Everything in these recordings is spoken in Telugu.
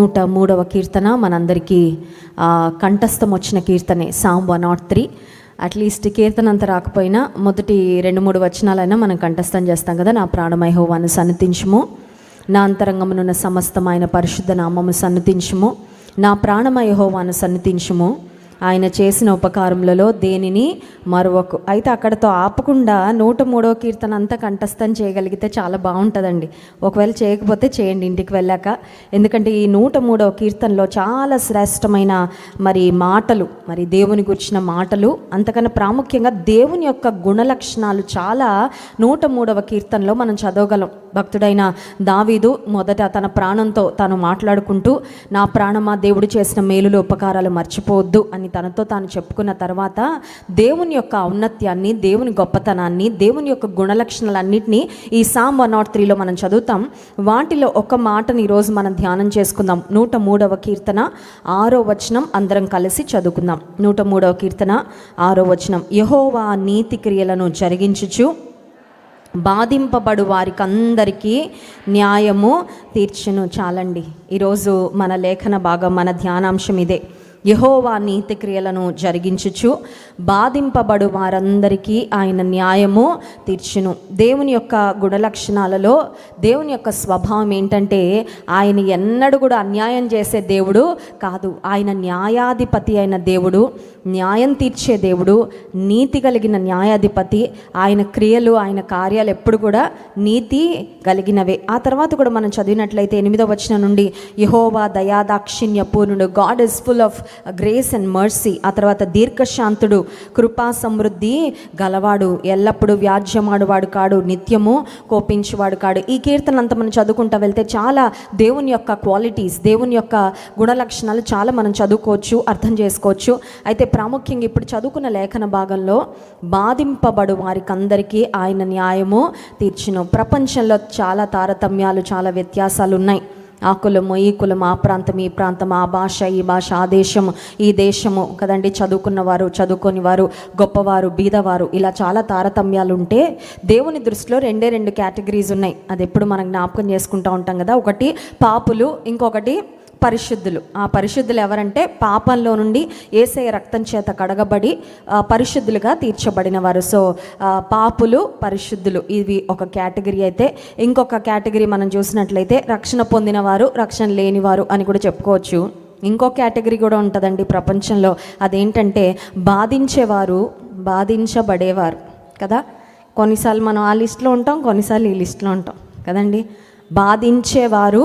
103వ కీర్తన మనందరికీ కంఠస్థం వచ్చిన కీర్తనే, సామ్ 103. అట్లీస్ట్ కీర్తన అంతా రాకపోయినా మొదటి 2-3 వచనాలైనా మనం కంఠస్థం చేస్తాం కదా. నా ప్రాణమై యెహోవాను సన్నిధించుము, నా అంతరంగమునున్న సమస్తమైన పరిశుద్ధ నామము సన్నిధించుము, నా ప్రాణమై యెహోవాను సన్నిధించుము, ఆయన చేసిన ఉపకారములలో దేనిని మరొక. అయితే అక్కడతో ఆపకుండా 103వ కీర్తన అంతా కంఠస్థం చేయగలిగితే చాలా బాగుంటుందండి. ఒకవేళ చేయకపోతే చేయండి ఇంటికి వెళ్ళాక. ఎందుకంటే ఈ 103వ కీర్తనలో చాలా శ్రేష్టమైన మాటలు, దేవుని గురించిన మాటలు, అంతకన్నా ప్రాముఖ్యంగా దేవుని యొక్క గుణలక్షణాలు చాలా 103వ కీర్తనలో మనం చదవగలం. భక్తుడైన దావీదు మొదట తన ప్రాణంతో తాను మాట్లాడుకుంటూ, నా ప్రాణమా దేవుడు చేసిన మేలులు ఉపకారాలు మర్చిపోవద్దు అని తనతో తాను చెప్పుకున్న తర్వాత దేవుని యొక్క ఔన్నత్యాన్ని, దేవుని గొప్పతనాన్ని, దేవుని యొక్క గుణలక్షణాలన్నింటినీ ఈ సామ్ 103లో మనం చదువుతాం. వాటిలో ఒక మాటని ఈరోజు మనం ధ్యానం చేసుకుందాం. 103వ కీర్తన 6వ వచనం అందరం కలిసి చదువుకుందాం. 103వ కీర్తన 6వ వచనం. యెహోవా నీతి క్రియలను జరిగించుచు బాధింపబడు వారికందరికీ న్యాయము తీర్చును. చాలండి, ఈరోజు మన లేఖన భాగం, మన ధ్యానాంశం ఇదే. యెహోవా నీతి క్రియలను జరిగించుచు బాధింపబడు వారందరికీ ఆయన న్యాయము తీర్చును. దేవుని యొక్క గుణలక్షణాలలో దేవుని యొక్క స్వభావం ఏంటంటే, ఆయన ఎన్నడూ కూడా అన్యాయం చేసే దేవుడు కాదు. ఆయన న్యాయాధిపతి అయిన దేవుడు, న్యాయం తీర్చే దేవుడు, నీతి కలిగిన న్యాయాధిపతి. ఆయన క్రియలు, ఆయన కార్యాలు ఎప్పుడు కూడా నీతి కలిగినవే. ఆ తర్వాత కూడా మనం చదివినట్లయితే 8వ వచనం నుండి, యెహోవా దయాదాక్షిణ్య పూర్ణుడు, God is full of grace and mercy. ఆ తర్వాత దీర్ఘశాంతుడు, కృపా సమృద్ధి గలవాడు, ఎల్లప్పుడూ వ్యాజ్యమాడువాడు కాడు, నిత్యము కోపించువాడు కాడు. ఈ కీర్తన అంతా మనం చదువుకుంటా వెళ్తే చాలా దేవుని యొక్క క్వాలిటీస్, దేవుని యొక్క గుణలక్షణాలు చాలా మనం చదువుకోవచ్చు, అర్థం చేసుకోవచ్చు. అయితే ప్రాముఖ్యంగా ఇప్పుడు చదువుకున్న లేఖన భాగంలో బాధింపబడు వారికందరికీ ఆయన న్యాయము తీర్చును. ప్రపంచంలో చాలా తారతమ్యాలు, చాలా వ్యత్యాసాలు ఉన్నాయి. ఆ కులము, ఈ కులము, ఆ ప్రాంతం, ఈ ప్రాంతం, ఆ భాష, ఈ భాష, ఆ దేశము, ఈ దేశము కదండి. చదువుకున్నవారు, చదువుకొని వారు, గొప్పవారు, బీదవారు, ఇలా చాలా తారతమ్యాలు ఉంటే దేవుని దృష్టిలో 2 కేటగిరీస్ ఉన్నాయి. అది ఎప్పుడు మనం జ్ఞాపకం చేసుకుంటూ ఉంటాం కదా. ఒకటి పాపులు, ఇంకొకటి పరిశుద్ధులు. ఆ పరిశుద్ధులు ఎవరంటే, పాపంలో నుండి యేసయ్య రక్తం చేత కడగబడి పరిశుద్ధులుగా తీర్చబడిన వారు. సో పాపులు, పరిశుద్ధులు, ఇవి ఒక కేటగిరీ. అయితే ఇంకొక కేటగిరీ మనం చూసినట్లయితే రక్షణ పొందిన వారు, రక్షణ లేనివారు అని కూడా చెప్పుకోవచ్చు. ఇంకో కేటగిరీ కూడా ఉంటుందండి ప్రపంచంలో. అదేంటంటే బాధించేవారు, బాధించబడేవారు కదా. కొన్నిసార్లు మనం ఆ లిస్టులో ఉంటాం, కొన్నిసార్లు ఈ లిస్టులో ఉంటాం కదండి. బాధించేవారు,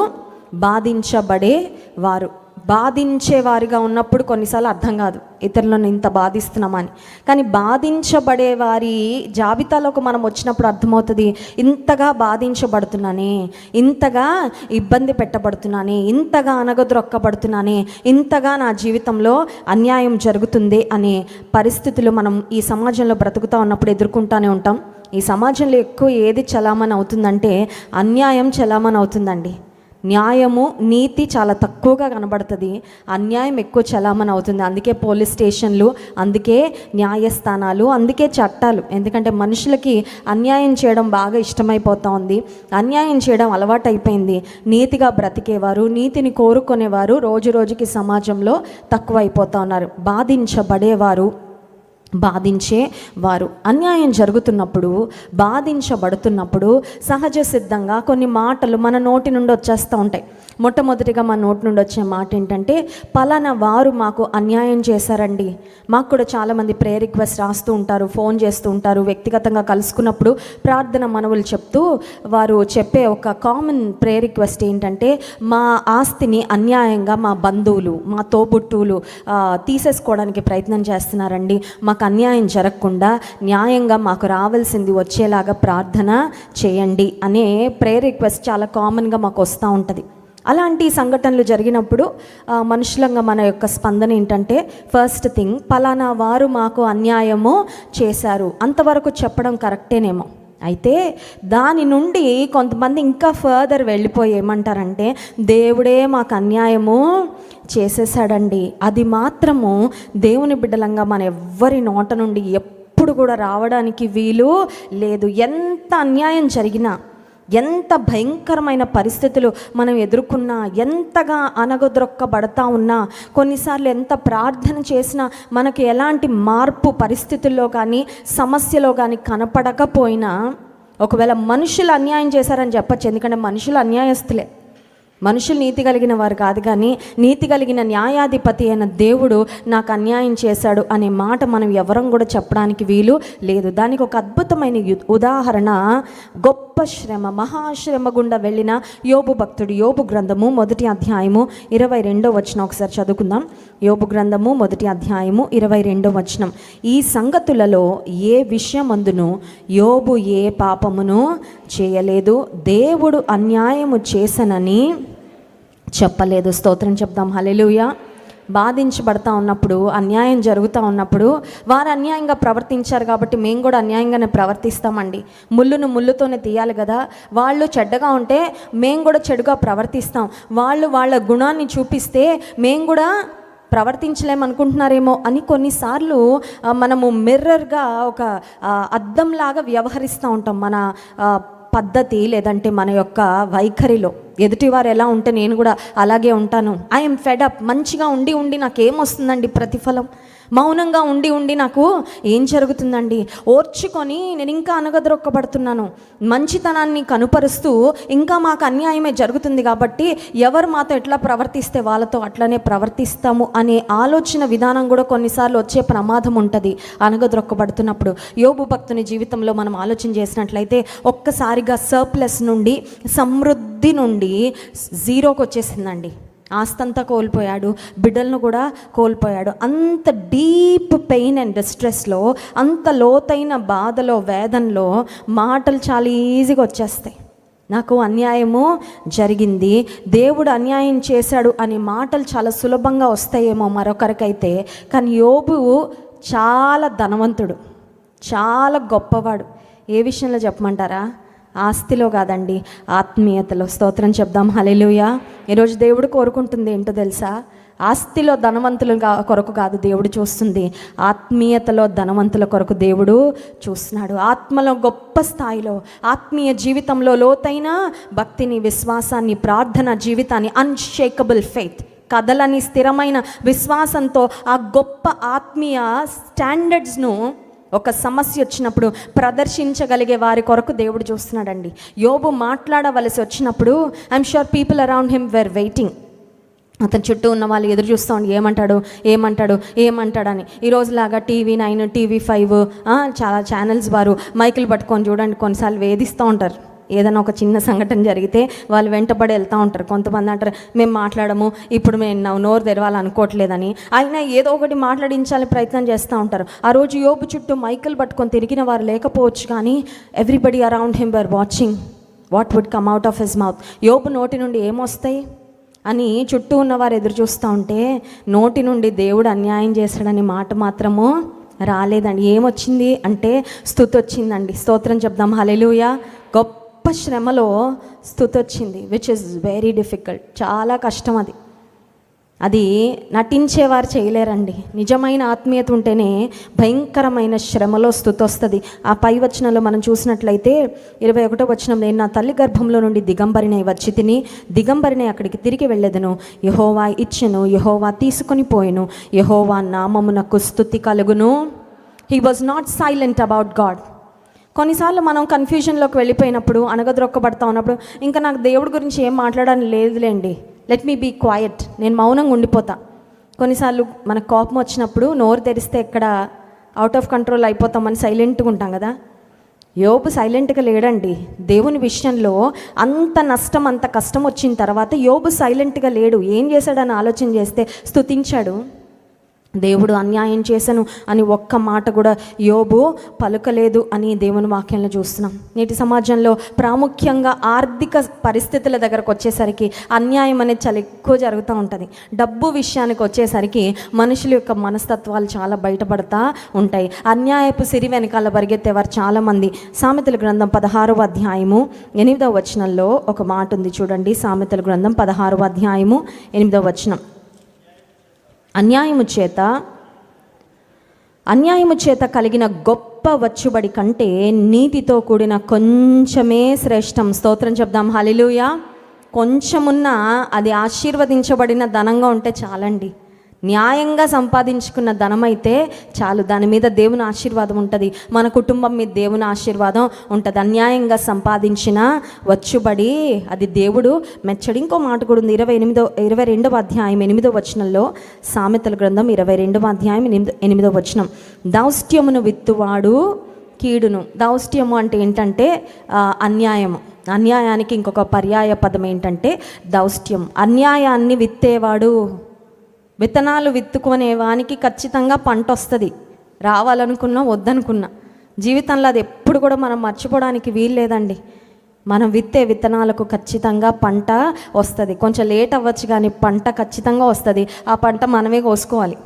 బాధించబడేవారు. బాధించేవారిగా ఉన్నప్పుడు కొన్నిసార్లు అర్థం కాదు ఇతరులను ఇంత బాధిస్తున్నామని. కానీ బాధించబడే వారి జాబితాలోకి మనం వచ్చినప్పుడు అర్థమవుతుంది, ఇంతగా బాధించబడుతున్నానే, ఇంతగా ఇబ్బంది పెట్టబడుతున్నానే, ఇంతగా అనగదొక్కబడుతున్నానే, ఇంతగా నా జీవితంలో అన్యాయం జరుగుతుంది అనే పరిస్థితులు మనం ఈ సమాజంలో బ్రతుకుతూ ఉన్నప్పుడు ఎదుర్కొంటూనే ఉంటాం. ఈ సమాజంలో ఎక్కువ ఏది చలామణి అవుతుందంటే అన్యాయం చలామణి అవుతుందండి. న్యాయము, నీతి చాలా తక్కువగా కనబడుతుంది, అన్యాయం ఎక్కువ చలామణి అవుతుంది. అందుకే పోలీస్ స్టేషన్లు, అందుకే న్యాయస్థానాలు, అందుకే చట్టాలు. ఎందుకంటే మనుషులకి అన్యాయం చేయడం బాగా ఇష్టమైపోతూ ఉంది, అన్యాయం చేయడం అలవాటు అయిపోయింది. నీతిగా బ్రతికేవారు, నీతిని కోరుకునేవారు రోజు రోజుకి సమాజంలో తక్కువైపోతూ ఉన్నారు. బాధించబడేవారు, బాధించేవారు. అన్యాయం జరుగుతున్నప్పుడు, బాధించబడుతున్నప్పుడు సహజ సిద్ధంగా కొన్ని మాటలు మన నోటి నుండి వచ్చేస్తూ ఉంటాయి. మొట్టమొదటిగా మన నోటి నుండి వచ్చే మాట ఏంటంటే, పలానా వారు మాకు అన్యాయం చేశారండి. మాకు కూడా చాలామంది ప్రేయర్ రిక్వెస్ట్ రాస్తూ ఉంటారు, ఫోన్ చేస్తూ ఉంటారు. వ్యక్తిగతంగా కలుసుకున్నప్పుడు ప్రార్థన మనవులు చెప్తూ వారు చెప్పే ఒక కామన్ ప్రేయర్ రిక్వెస్ట్ ఏంటంటే, మా ఆస్తిని అన్యాయంగా మా బంధువులు, మా తోబుట్టువులు తీసేసుకోవడానికి ప్రయత్నం చేస్తున్నారండి. మాకు అన్యాయం జరగకుండా న్యాయంగా మాకు రావాల్సింది వచ్చేలాగా ప్రార్థన చేయండి అనే ప్రేయర్ రిక్వెస్ట్ చాలా కామన్గా మాకు వస్తూ ఉంటుంది. అలాంటి సంఘటనలు జరిగినప్పుడు మనుషులంగా మన యొక్క స్పందన ఏంటంటే, ఫస్ట్ థింగ్, పలానా వారు మాకు అన్యాయము చేశారు అంతవరకు చెప్పడం కరెక్టేనేమో. అయితే దాని నుండి కొంతమంది ఇంకా ఫర్దర్ వెళ్ళిపోయి ఏమంటారంటే, దేవుడే మాకు అన్యాయము చేసేసాడండి. అది మాత్రము దేవుని బిడ్డలంగా మన ఎవ్వరి నోట నుండి ఎప్పుడు కూడా రావడానికి వీలు లేదు. ఎంత అన్యాయం జరిగినా, ఎంత భయంకరమైన పరిస్థితులు మనం ఎదుర్కొన్నా, ఎంతగా అనగదొక్కబడతా ఉన్నా, కొన్నిసార్లు ఎంత ప్రార్థన చేసినా మనకి ఎలాంటి మార్పు పరిస్థితుల్లో కానీ సమస్యలో కానీ కనపడకపోయినా, ఒకవేళ మనుషులు అన్యాయం చేశారని చెప్పచ్చు, ఎందుకంటే మనుషులు అన్యాయస్తులే, మనుషులు నీతి కలిగిన వారు కాదు, కానీ నీతి కలిగిన న్యాయాధిపతి అయిన దేవుడు నాకు అన్యాయం చేశాడు అనే మాట మనం ఎవరం కూడా చెప్పడానికి వీలు లేదు. దానికి ఒక అద్భుతమైన ఉదాహరణ గొప్ప శ్రమ, మహాశ్రమ గుండా వెళ్ళిన యోబు భక్తుడు. యోబు గ్రంథము 1వ అధ్యాయము 22వ వచనం ఒకసారి చదువుకుందాం. యోబు గ్రంథము 1వ అధ్యాయము 22వ వచనం. ఈ సంగతులలో ఏ విషయమందును యోబు ఏ పాపమును చేయలేదు, దేవుడు అన్యాయము చేసనని చెప్పలేదు. స్తోత్రం చెప్దాం. హల్లెలూయా. బాధించబడతా ఉన్నప్పుడు, అన్యాయం జరుగుతూ ఉన్నప్పుడు, వారు అన్యాయంగా ప్రవర్తించారు కాబట్టి మేము కూడా అన్యాయంగానే ప్రవర్తిస్తామండి. ముళ్ళును ముళ్ళుతోనే తీయాలి కదా. వాళ్ళు చెడ్డగా ఉంటే మేము కూడా చెడుగా ప్రవర్తిస్తాం. వాళ్ళు వాళ్ళ గుణాన్ని చూపిస్తే మేము కూడా ప్రవర్తించలేమనుకుంటున్నారేమో అని కొన్నిసార్లు మనము మిర్రర్గా ఒక అద్దంలాగా వ్యవహరిస్తూ ఉంటాం. మన పద్ధతి లేదంటే మన యొక్క వైఖరిలో ఎదుటివారు ఎలా ఉంటే నేను కూడా అలాగే ఉంటాను. I'm fed up. మంచిగా ఉండి ఉండి నాకేమొస్తుందండి ప్రతిఫలం? మౌనంగా ఉండి ఉండి నాకు ఏం జరుగుతుందండి? ఓర్చుకొని నేను ఇంకా అనగదొక్కబడుతున్నాను. మంచితనాన్ని కనుపరుస్తూ ఇంకా మాకు అన్యాయమే జరుగుతుంది కాబట్టి ఎవరు మాతో ఎట్లా ప్రవర్తిస్తే వాళ్ళతో అట్లనే ప్రవర్తిస్తాము అనే ఆలోచన విధానం కూడా కొన్నిసార్లు వచ్చే ప్రమాదం ఉంటుంది అనగదొక్కబడుతున్నప్పుడు. యోబు భక్తుని జీవితంలో మనం ఆలోచన చేసినట్లయితే ఒక్కసారిగా సర్ప్లస్ నుండి, సమృద్ధి నుండి జీరోకి వచ్చేసిందండి. ఆస్తంతా కోల్పోయాడు, బిడ్డలను కూడా కోల్పోయాడు. అంత డీప్ పెయిన్ అండ్ డిస్ట్రెస్లో, అంత లోతైన బాధలో, వేదనలో మాటలు చాలా ఈజీగా వచ్చేస్తాయి. నాకు అన్యాయము జరిగింది, దేవుడు అన్యాయం చేశాడు అనే మాటలు చాలా సులభంగా వస్తాయేమో మరొకరికైతే. కానీ యోబు చాలా ధనవంతుడు, చాలా గొప్పవాడు. ఏ విషయంలో చెప్పమంటారా? ఆస్తిలో కాదండి, ఆత్మీయతలో. స్తోత్రం చెప్దాం. హల్లెలూయా. ఈరోజు దేవుడు కోరుకుంటుంది ఏంటో తెలుసా? ఆస్తిలో ధనవంతుల కొరకు కాదు దేవుడు చూస్తుంది, ఆత్మీయతలో ధనవంతుల కొరకు దేవుడు చూస్తున్నాడు. ఆత్మలో గొప్ప స్థాయిలో, ఆత్మీయ జీవితంలో లోతైన భక్తిని, విశ్వాసాన్ని, ప్రార్థన జీవితాన్ని, అన్షేకబుల్ ఫెయిత్, కదలని స్థిరమైన విశ్వాసంతో ఆ గొప్ప ఆత్మీయ స్టాండర్డ్స్ను ఒక సమస్య వచ్చినప్పుడు ప్రదర్శించగలిగే వారి కొరకు దేవుడు చూస్తున్నాడండి. యోబు మాట్లాడవలసి వచ్చినప్పుడు I'm sure people around him were waiting. అతని చుట్టూ ఉన్న వాళ్ళు ఎదురు చూస్తూ ఉండి ఏమంటాడని. ఈరోజులాగా TV9, TV5 చాలా ఛానల్స్ వారు మైకులు పట్టుకొని చూడండి కొన్నిసార్లు వేధిస్తూ ఉంటారు. ఏదైనా ఒక చిన్న సంఘటన జరిగితే వాళ్ళు వెంటబడి వెళ్తూ ఉంటారు. కొంతమంది అంటారు మేము మాట్లాడము, ఇప్పుడు మేము నోరు తెరవాలనుకోవట్లేదని, అయినా ఏదో ఒకటి మాట్లాడించాలని ప్రయత్నం చేస్తూ ఉంటారు. ఆ రోజు యోబు చుట్టూ మైకులు పట్టుకొని తిరిగిన వారు లేకపోవచ్చు, కానీ everybody around him were watching what would come out of his mouth. యోబు నోటి నుండి ఏమొస్తాయి అని చుట్టూ ఉన్నవారు ఎదురు చూస్తూ ఉంటే నోటి నుండి దేవుడు అన్యాయం చేశాడని మాట మాత్రము రాలేదండి. ఏమొచ్చింది అంటే స్తుతి వచ్చిందండి. స్తోత్రం చెప్దాం. హల్లెలూయా. గొప్ప శ్రమలో స్తుతి వచ్చింది, విచ్ ఇస్ వెరీ డిఫికల్ట్. చాలా కష్టం అది నటించేవారు చేయలేరండి. నిజమైన ఆత్మీయత ఉంటేనే భయంకరమైన శ్రమలో స్తుతి వస్తుంది. ఆ పై వచనంలో మనం చూసినట్లయితే 21వ వచనం, నేను నా తల్లి గర్భంలో నుండి దిగంబరినై వచ్చి తిని దిగంబరినై అక్కడికి తిరిగి వెళ్ళెదను. యెహోవా ఇచ్చెను, యెహోవా తీసుకొని పోయెను, యెహోవా నామమునకు స్తుతి కలుగును. He was not silent about God. కొన్నిసార్లు మనం కన్ఫ్యూజన్లోకి వెళ్ళిపోయినప్పుడు, అనగదొక్కబడతా ఉన్నప్పుడు, ఇంకా నాకు దేవుడి గురించి ఏం మాట్లాడాలని లేదులేండి, లెట్ మీ బీ క్వైట్, నేను మౌనంగా ఉండిపోతా. కొన్నిసార్లు మనకు కోపం వచ్చినప్పుడు నోరు తెరిస్తే ఎక్కడ అవుట్ ఆఫ్ కంట్రోల్ అయిపోతామని సైలెంట్గా ఉంటాం కదా. యోబు సైలెంట్గా లేడండి. దేవుని విషయంలో అంత నష్టం, అంత కష్టం వచ్చిన తర్వాత యోబు సైలెంట్గా లేడు. ఏం చేశాడని ఆలోచన చేస్తే స్తుతించాడు. దేవుడు అన్యాయం చేశాను అని ఒక్క మాట కూడా యోబు పలుకలేదు అని దేవుని వాక్యంలో చూస్తున్నాం. నేటి సమాజంలో ప్రాముఖ్యంగా ఆర్థిక పరిస్థితుల దగ్గరకు వచ్చేసరికి అన్యాయం అనేది చాలా ఎక్కువ జరుగుతూ ఉంటుంది. డబ్బు విషయానికి వచ్చేసరికి మనుషుల యొక్క మనస్తత్వాలు చాలా బయటపడతా ఉంటాయి. అన్యాయపు సిరి వెనకాల పరిగెత్తేవారు చాలామంది. సామెతల గ్రంథం 16వ అధ్యాయము 8వ వచనంలో ఒక మాట ఉంది చూడండి. సామెతల గ్రంథం 16వ అధ్యాయము 8వ వచనం, అన్యాయము చేత అన్యాయము చేత కలిగిన గొప్ప వచ్చుబడి కంటే నీతితో కూడిన కొంచెమే శ్రేష్టం. స్తోత్రం చెప్దాం. హల్లెలూయా. కొంచెమున్నా అది ఆశీర్వదించబడిన ధనంగా ఉంటే చాలండి. న్యాయంగా సంపాదించుకున్న ధనం అయితే చాలు, దాని మీద దేవుని ఆశీర్వాదం ఉంటుంది, మన కుటుంబం మీద దేవుని ఆశీర్వాదం ఉంటుంది. అన్యాయంగా సంపాదించిన వచ్చుబడి అది దేవుడు మెచ్చడు. ఇంకో మాట కూడా ఉంది, 22వ అధ్యాయం 8వ వచనంలో, సామెతల గ్రంథం 22వ అధ్యాయం 8వ వచనం. దౌష్ట్యమును విత్తువాడు కీడును. దౌష్ట్యము అంటే ఏంటంటే అన్యాయము. అన్యాయానికి ఇంకొక పర్యాయ పదం ఏంటంటే దౌష్ట్యం. అన్యాయాన్ని విత్తేవాడు, విత్తనాలు విత్తుకునే వానికి ఖచ్చితంగా పంట వస్తుంది, రావాలనుకున్నా వద్దనుకున్నా. జీవితంలో అది ఎప్పుడు కూడా మనం మర్చిపోవడానికి వీలు లేదండి. మనం విత్తే విత్తనాలకు ఖచ్చితంగా పంట వస్తుంది. కొంచెం లేట్ అవ్వచ్చు కానీ పంట ఖచ్చితంగా వస్తుంది. ఆ పంట మనమే కోసుకోవాలి.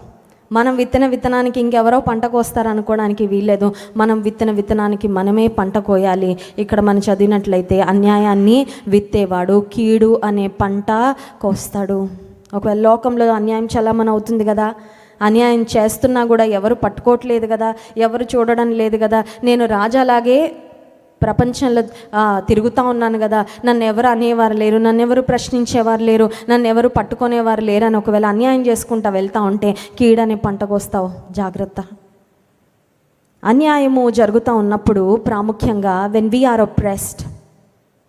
మనం విత్తన విత్తనానికి ఇంకెవరో పంట కోస్తారు అనుకోవడానికి వీల్లేదు. మనం విత్తన విత్తనానికి మనమే పంట కోయాలి. ఇక్కడ మనం చదివినట్లయితే అన్యాయాన్ని విత్తేవాడు కీడు అనే పంట కోస్తాడు. ఒకవేళ లోకంలో అన్యాయం చలామణి అవుతుంది కదా, అన్యాయం చేస్తున్నా కూడా ఎవరు పట్టుకోవట్లేదు కదా, ఎవరు చూడడం లేదు కదా, నేను రాజాలాగే ప్రపంచంలో తిరుగుతూ ఉన్నాను కదా, నన్ను ఎవరు అనేవారు లేరు, నన్ను ఎవరు ప్రశ్నించేవారు లేరు, నన్ను ఎవరు పట్టుకునేవారు లేరు అని ఒకవేళ అన్యాయం చేసుకుంటా వెళ్తూ ఉంటే కీడనే పంటకు వస్తావు. జాగ్రత్త. అన్యాయము జరుగుతూ ఉన్నప్పుడు ప్రాముఖ్యంగా when we are oppressed,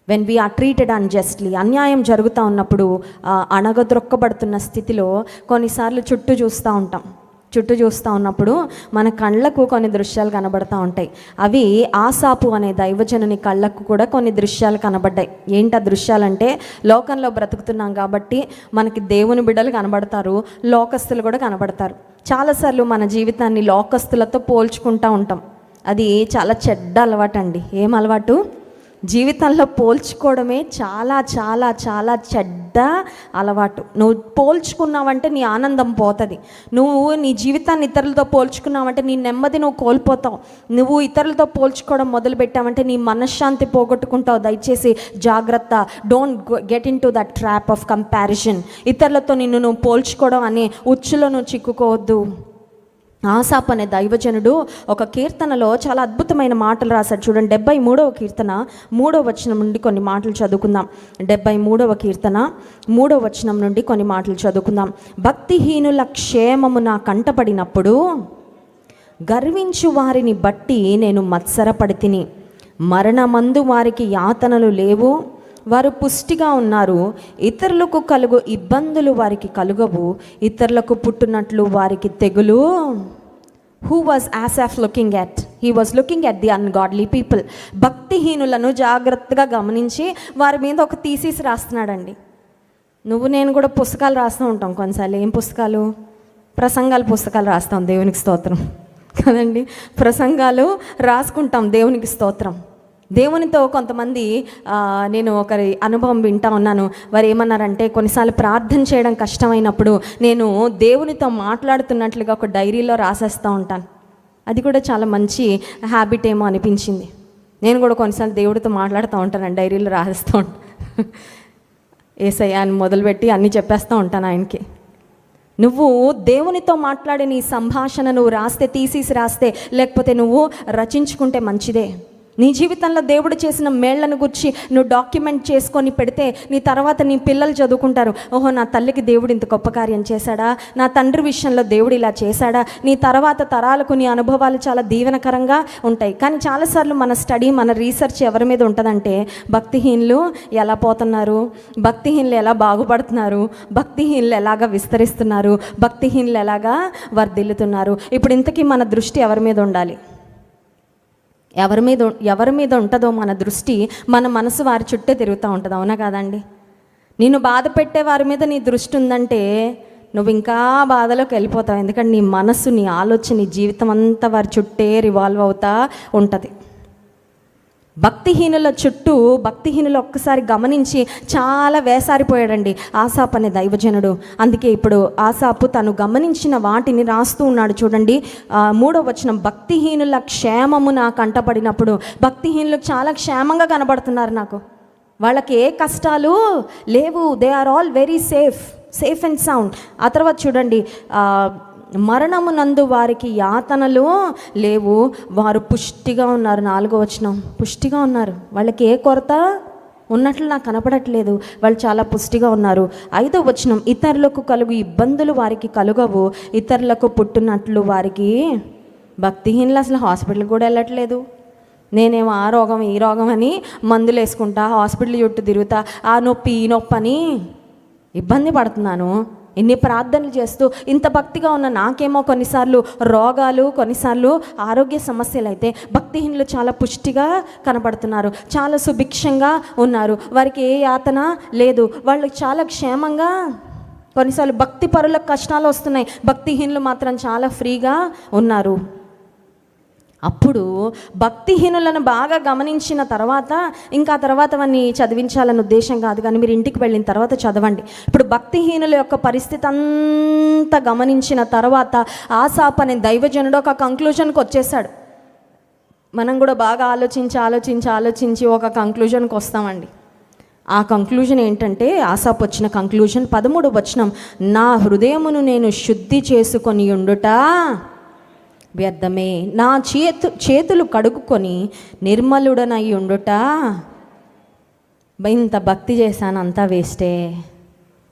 when we are treated unjustly, అన్యాయం జరుగుతూ ఉన్నప్పుడు అణగద్రొక్కబడుతున్న స్థితిలో కొన్నిసార్లు చుట్టూ చూస్తూ ఉన్నప్పుడు మన కళ్ళకు కొన్ని దృశ్యాలు కనబడుతూ ఉంటాయి. అవి ఆసాపు అనే దైవజనుని కళ్ళకు కూడా కొన్ని దృశ్యాలు కనబడ్డాయి. ఏంటి ఆ దృశ్యాలంటే, లోకంలో బ్రతుకుతున్నాం కాబట్టి మనకి దేవుని బిడ్డలు కనబడతారు, లోకస్తులు కూడా కనబడతారు. చాలాసార్లు మన జీవితాన్ని లోకస్తులతో పోల్చుకుంటూ ఉంటాం. అది చాలా చెడ్డ అలవాటు అండి. ఏం అలవాటు? జీవితంలో పోల్చుకోవడమే చాలా చాలా చాలా చెడ్డ అలవాటు. నువ్వు పోల్చుకున్నావంటే నీ ఆనందం పోతుంది. నువ్వు నీ జీవితాన్ని ఇతరులతో పోల్చుకున్నావంటే నీ నెమ్మది నువ్వు కోల్పోతావు. నువ్వు ఇతరులతో పోల్చుకోవడం మొదలుపెట్టావంటే నీ మనశ్శాంతి పోగొట్టుకుంటావు. దయచేసి జాగ్రత్త. Don't get in to that trap of comparison. ఇతరులతో నిన్ను నువ్వు పోల్చుకోవడం అనే ఉచ్చులో నువ్వు చిక్కుకోవద్దు. ఆసాపు అనే దైవజనుడు ఒక కీర్తనలో చాలా అద్భుతమైన మాటలు రాశాడు. చూడండి, 73వ కీర్తన 3వ వచనం నుండి కొన్ని మాటలు చదువుకుందాం. 73వ కీర్తన 3వ వచనం నుండి కొన్ని మాటలు చదువుకుందాం. భక్తిహీనుల క్షేమము నా కంటపడినప్పుడు గర్వించు వారిని బట్టి నేను మత్సరపడితిని. మరణమందు వారికి యాతనలు లేవు, వారు పుష్టిగా ఉన్నారు. ఇతరులకు కలుగు ఇబ్బందులు వారికి కలుగవు, ఇతరులకు పుట్టినట్లు వారికి తెగులు. Who was Asaph looking at? He was looking at the ungodly people. భక్తిహీనులను జాగ్రత్తగా గమనించి వారి మీద ఒక థీసిస్ రాస్తున్నాడండి. నువ్వు నేను కూడా పుస్తకాలు రాస్తూ ఉంటాం కొన్నిసార్లు. ఏం పుస్తకాలు? ప్రసంగాలు పుస్తకాలు రాస్తాం. దేవునికి స్తోత్రం కదండి. ప్రసంగాలు రాసుకుంటాం. దేవునికి స్తోత్రం. దేవునితో కొంతమంది, నేను ఒకరి అనుభవం వింటా ఉన్నాను. వారు ఏమన్నారంటే, కొన్నిసార్లు ప్రార్థన చేయడం కష్టమైనప్పుడు నేను దేవునితో మాట్లాడుతున్నట్లుగా ఒక డైరీలో రాసేస్తూ ఉంటాను. అది కూడా చాలా మంచి హ్యాబిట్ ఏమో అనిపించింది. నేను కూడా కొన్నిసార్లు దేవుడితో మాట్లాడుతూ ఉంటాను, డైరీలో రాసేస్తూ ఉంటాను. యేసయ్య అని మొదలుపెట్టి అన్నీ చెప్పేస్తూ ఉంటాను ఆయనకి. నువ్వు దేవునితో మాట్లాడే నీ సంభాషణ నువ్వు రాస్తే, తీసేసి రాస్తే, లేకపోతే నువ్వు రచించుకుంటే మంచిదే. నీ జీవితంలో దేవుడు చేసిన మేళ్లను గురించి నువ్వు డాక్యుమెంట్ చేసుకొని పెడితే నీ తర్వాత నీ పిల్లలు చదువుకుంటారు. ఓహో, నా తల్లికి దేవుడు ఇంత గొప్ప కార్యం చేశాడా, నా తండ్రి విషయంలో దేవుడు ఇలా చేశాడా. నీ తర్వాత తరాలకు నీ అనుభవాలు చాలా దీవెనకరంగా ఉంటాయి. కానీ చాలాసార్లు మన స్టడీ, మన రీసెర్చ్ ఎవరి మీద ఉంటుందంటే, భక్తిహీనులు ఎలా పోతున్నారు, భక్తిహీనులు ఎలా బాగుపడుతున్నారు, భక్తిహీనులు ఎలాగా విస్తరిస్తున్నారు, భక్తిహీనులు ఎలాగా వర్ధిల్లుతున్నారు. ఇప్పుడు ఇంతకీ మన దృష్టి ఎవరి మీద ఉండాలి? ఎవరి మీద ఉంటుందో మన దృష్టి, మన మనసు వారి చుట్టే తిరుగుతూ ఉంటుంది. అవునా కాదండి? నిన్ను బాధ పెట్టే వారి మీద నీ దృష్టి ఉందంటే నువ్వు ఇంకా బాధలోకి వెళ్ళిపోతావు. ఎందుకంటే నీ మనసు, నీ ఆలోచన, నీ జీవితం అంతా వారి చుట్టే రివాల్వ్ అవుతూ ఉంటుంది. భక్తిహీనుల చుట్టూ, భక్తిహీనులు ఒక్కసారి గమనించి చాలా వేసారిపోయాడండి ఆసాపు అనే దైవజనుడు. అందుకే ఇప్పుడు ఆసాపు తను గమనించిన వాటిని రాస్తూ ఉన్నాడు. చూడండి, 3వ వచనం. భక్తిహీనుల క్షేమము నాకు కంటపడినప్పుడు. భక్తిహీనులు చాలా క్షేమంగా కనబడుతున్నారు నాకు. వాళ్ళకి ఏ కష్టాలు లేవు. They are all very safe and sound. ఆ తర్వాత చూడండి, మరణమునందు వారికి యాతనలు లేవు, వారు పుష్టిగా ఉన్నారు. 4వ వచనం, పుష్టిగా ఉన్నారు. వాళ్ళకి ఏ కొరత ఉన్నట్లు నాకు కనపడట్లేదు, వాళ్ళు చాలా పుష్టిగా ఉన్నారు. 5వ వచనం, ఇతరులకు కలుగు ఇబ్బందులు వారికి కలుగవు, ఇతరులకు పుట్టినట్లు వారికి. భక్తిహీనులు అసలు హాస్పిటల్కి కూడా వెళ్ళట్లేదు. నేనేమో ఆ రోగం ఈ రోగం అని మందులు వేసుకుంటా, హాస్పిటల్ చుట్టూ తిరుగుతా, ఆ నొప్పి ఈ నొప్పి అని ఇబ్బంది పడుతున్నాను. ఇన్ని ప్రార్థనలు చేస్తూ ఇంత భక్తిగా ఉన్న నాకేమో కొన్నిసార్లు రోగాలు, కొన్నిసార్లు ఆరోగ్య సమస్యలు అయితే భక్తిహీనులు చాలా పుష్టిగా కనబడుతున్నారు, చాలా సుభిక్షంగా ఉన్నారు, వారికి ఏ యాతన లేదు, వాళ్ళు చాలా క్షేమంగా. కొన్నిసార్లు భక్తి పరులకు కష్టాలు వస్తున్నాయి, భక్తిహీనులు మాత్రం చాలా ఫ్రీగా ఉన్నారు. అప్పుడు భక్తిహీనులను బాగా గమనించిన తర్వాత, ఇంకా తర్వాత వాడిని చదివించాలన్న ఉద్దేశం కాదు, కానీ మీరు ఇంటికి వెళ్ళిన తర్వాత చదవండి. ఇప్పుడు భక్తిహీనుల యొక్క పరిస్థితి అంతా గమనించిన తర్వాత ఆసాపు అనే దైవజనుడు ఒక కంక్లూజన్కి వచ్చేసాడు. మనం కూడా బాగా ఆలోచించి ఒక కంక్లూజన్కి వస్తామండి. ఆ కంక్లూజన్ ఏంటంటే, ఆసాపు వచ్చిన కంక్లూజన్ 13వ వచనం, నా హృదయమును నేను శుద్ధి చేసుకొని ఉండుట వ్యర్థమే, నా చేతులు కడుక్కొని నిర్మలుడనై ఉండుట. ఇంత భక్తి చేశాను అంతా వేస్టే.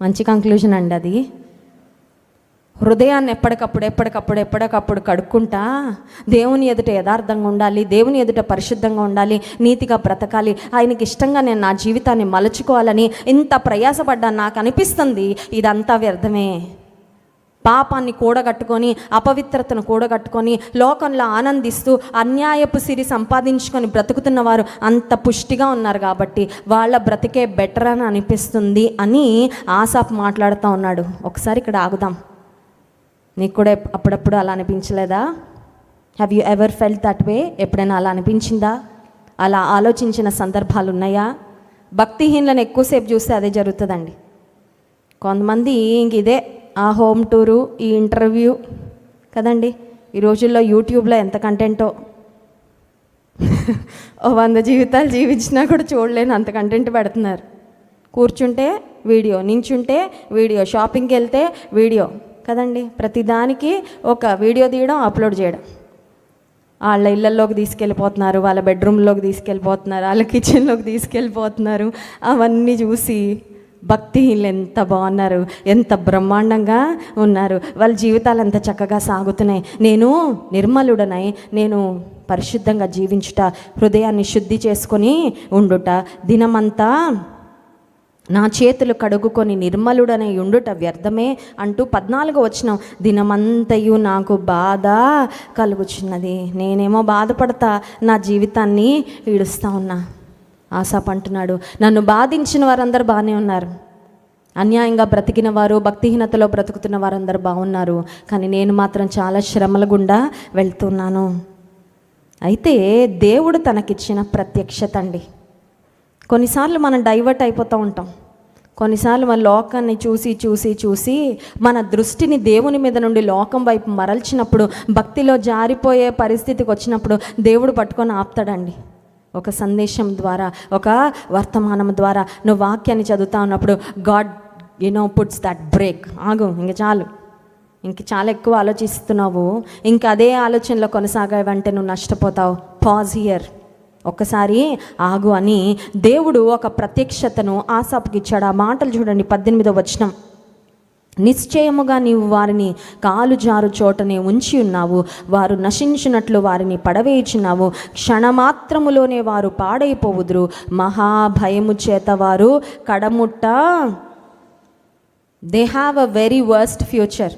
మంచి కంక్లూజన్ అండి అది. హృదయాన్ని ఎప్పటికప్పుడు కడుక్కుంటా, దేవుని ఎదుట యథార్థంగా ఉండాలి, దేవుని ఎదుట పరిశుద్ధంగా ఉండాలి, నీతిగా బ్రతకాలి, ఆయనకి ఇష్టంగా నేను నా జీవితాన్ని మలుచుకోవాలని ఇంత ప్రయాసపడ్డాను. నాకు అనిపిస్తుంది ఇదంతా వ్యర్థమే. పాపాన్ని కూడగట్టుకొని, అపవిత్రతను కూడగట్టుకొని, లోకంలో ఆనందిస్తూ అన్యాయపు సిరి సంపాదించుకొని బ్రతుకుతున్న వారు అంత పుష్టిగా ఉన్నారు కాబట్టి వాళ్ళ బ్రతికే బెటర్ అని అనిపిస్తుంది అని ఆసాపు మాట్లాడుతూ ఉన్నాడు. ఒకసారి ఇక్కడ ఆగుదాం. నీకు కూడా అప్పుడప్పుడు అలా అనిపించలేదా? Have you ever felt that way? ఎప్పుడైనా అలా అనిపించిందా? అలా ఆలోచించిన సందర్భాలు ఉన్నాయా? భక్తిహీనులను ఎక్కువసేపు చూస్తే అదే జరుగుతుందండి. కొంతమంది ఇంక ఇదే ఆ హోమ్ టూరు, ఈ ఇంటర్వ్యూ కదండి. ఈ రోజుల్లో యూట్యూబ్లో ఎంత కంటెంటో, 100 జీవితాలు జీవించినా కూడా చూడలేను అంత కంటెంట్ పెడుతున్నారు. కూర్చుంటే వీడియో, నించుంటే వీడియో, షాపింగ్కి వెళ్తే వీడియో కదండి. ప్రతిదానికి ఒక వీడియో తీయడం, అప్లోడ్ చేయడం. వాళ్ళ ఇళ్ళల్లోకి తీసుకెళ్ళిపోతున్నారు, వాళ్ళ బెడ్రూమ్లోకి తీసుకెళ్ళిపోతున్నారు, వాళ్ళ కిచెన్లోకి తీసుకెళ్ళిపోతున్నారు. అవన్నీ చూసి భక్తిహీనులు ఎంత బాగున్నారు, ఎంత బ్రహ్మాండంగా ఉన్నారు, వాళ్ళ జీవితాలు ఎంత చక్కగా సాగుతున్నాయి. నేను నిర్మలుడనై, నేను పరిశుద్ధంగా జీవించుట, హృదయాన్ని శుద్ధి చేసుకొని ఉండుట, దినమంతా నా చేతులు కడుగుకొని నిర్మలుడనై ఉండుట వ్యర్థమే అంటూ 14వ వచనం, దినమంతయు నాకు బాధ కలుగుచున్నది. నేనేమో బాధపడతా, నా జీవితాన్ని ఈడుస్తూ ఉన్నా. ఆసాపు అంటున్నాడు, నన్ను బాధించిన వారందరూ బాగానే ఉన్నారు, అన్యాయంగా బ్రతికిన వారు, భక్తిహీనతలో బ్రతుకుతున్న వారందరూ బాగున్నారు, కానీ నేను మాత్రం చాలా శ్రమల గుండా వెళ్తున్నాను. అయితే దేవుడు తనకిచ్చిన ప్రత్యక్షత అండి. కొన్నిసార్లు మనం డైవర్ట్ అయిపోతూ ఉంటాం. కొన్నిసార్లు మన లోకాన్ని చూసి మన దృష్టిని దేవుని మీద నుండి లోకం వైపు మరల్చినప్పుడు, భక్తిలో జారిపోయే పరిస్థితికి వచ్చినప్పుడు దేవుడు పట్టుకొని ఆపుతాడండి. ఒక సందేశం ద్వారా, ఒక వర్తమానం ద్వారా, నువ్వు వాక్యాన్ని చదువుతా ఉన్నప్పుడు గాడ్ పుట్స్ దట్ బ్రేక్. ఆగు, ఇంక చాలా ఎక్కువ ఆలోచిస్తున్నావు, ఇంకా అదే ఆలోచనలో కొనసాగావంటే నువ్వు నష్టపోతావు. పాజ్ హియర్, ఒక్కసారి ఆగు అని దేవుడు ఒక ప్రత్యక్షతను ఆసాపుకి ఇచ్చాడు. ఆ మాటలు చూడండి, 18వ వచనం, నిశ్చయముగా నీవు వారిని కాలు జారు చోటనే ఉంచి ఉన్నావు, వారు నశించినట్లు వారిని పడవేయుచున్నావు, క్షణమాత్రములోనే వారు పాడైపోవుదురు, మహాభయము చేత వారు కడముట్ట. They have a very worst future.